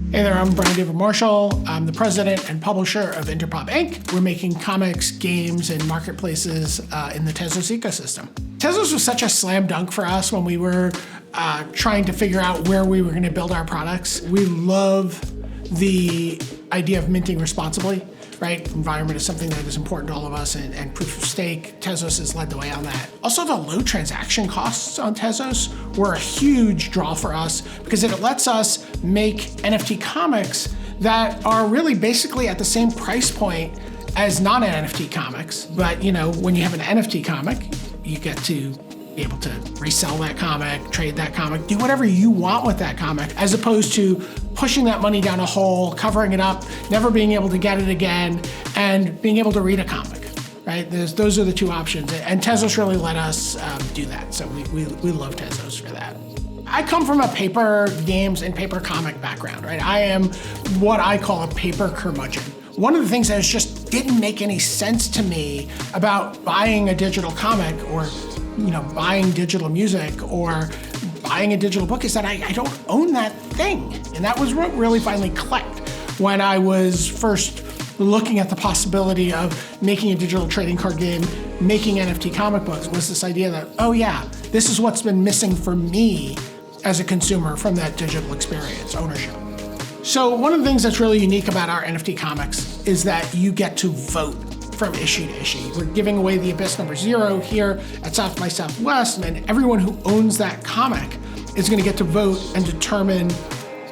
Hey there, I'm Brian David Marshall. I'm the president and publisher of Interpop Inc. We're making comics, games, and marketplaces in the Tezos ecosystem. Tezos was such a slam dunk for us when we were trying to figure out where we were going to build our products. We love the idea of minting responsibly, right? Environment is something that is important to all of us, and proof of stake, Tezos has led the way on that. Also, the low transaction costs on Tezos were a huge draw for us because it lets us make NFT comics that are really basically at the same price point as non-NFT comics. But when you have an NFT comic, you get to be able to resell that comic, trade that comic, do whatever you want with that comic, as opposed to pushing that money down a hole, covering it up, never being able to get it again, and being able to read a comic, right? Those are the two options. And Tezos really let us do that. So we love Tezos for that. I come from a paper games and paper comic background, right? I am what I call a paper curmudgeon. One of the things that just didn't make any sense to me about buying a digital comic or buying digital music or buying a digital book is that I don't own that thing. And that was what really finally clicked when I was first looking at the possibility of making a digital trading card game, making NFT comic books, was this idea that, oh yeah, this is what's been missing for me as a consumer from that digital experience, ownership. So one of the things that's really unique about our NFT comics is that you get to vote from issue to issue. We're giving away the Abyss #0 here at South by Southwest, and everyone who owns that comic is going to get to vote and determine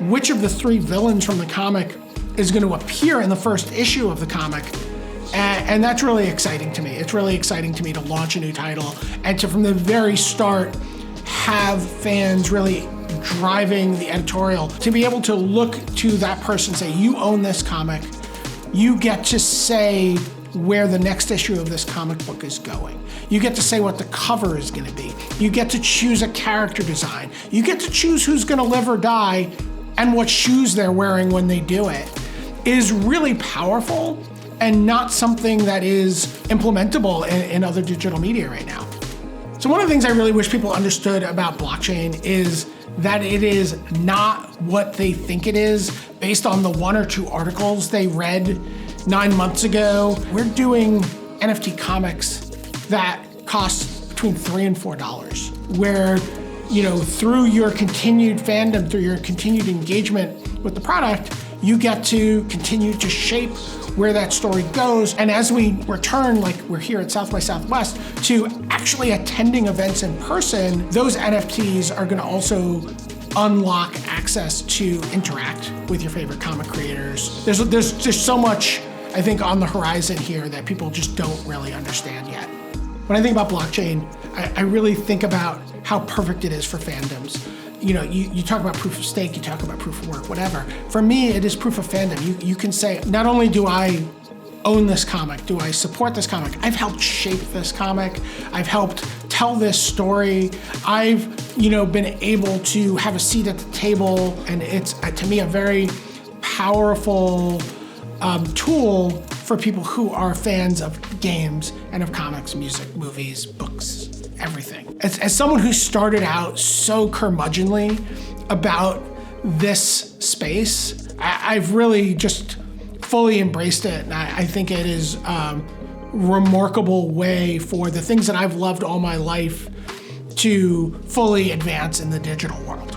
which of the 3 villains from the comic is going to appear in the first issue of the comic. And that's really exciting to me. It's really exciting to me to launch a new title and to, from the very start, have fans really driving the editorial, to be able to look to that person and say, you own this comic, you get to say where the next issue of this comic book is going. You get to say what the cover is going to be. You get to choose a character design. You get to choose who's going to live or die and what shoes they're wearing when they do it. It is really powerful and not something that is implementable in other digital media right now. So one of the things I really wish people understood about blockchain is that it is not what they think it is based on the 1 or 2 articles they read 9 months ago. We're doing NFT comics that cost between $3 and $4, where, through your continued fandom, through your continued engagement with the product, you get to continue to shape where that story goes. And as we return, like we're here at South by Southwest, to actually attending events in person, those NFTs are going to also unlock access to interact with your favorite comic creators. There's so much, I think, on the horizon here that people just don't really understand yet. When I think about blockchain, I really think about how perfect it is for fandoms. You talk about proof of stake, you talk about proof of work, whatever. For me, it is proof of fandom. You can say, not only do I own this comic, do I support this comic, I've helped shape this comic, I've helped tell this story, I've been able to have a seat at the table, and it's, to me, a very powerful tool for people who are fans of games and of comics, music, movies, books, everything. As someone who started out so curmudgeonly about this space, I've really just fully embraced it. And I think it is a remarkable way for the things that I've loved all my life to fully advance in the digital world.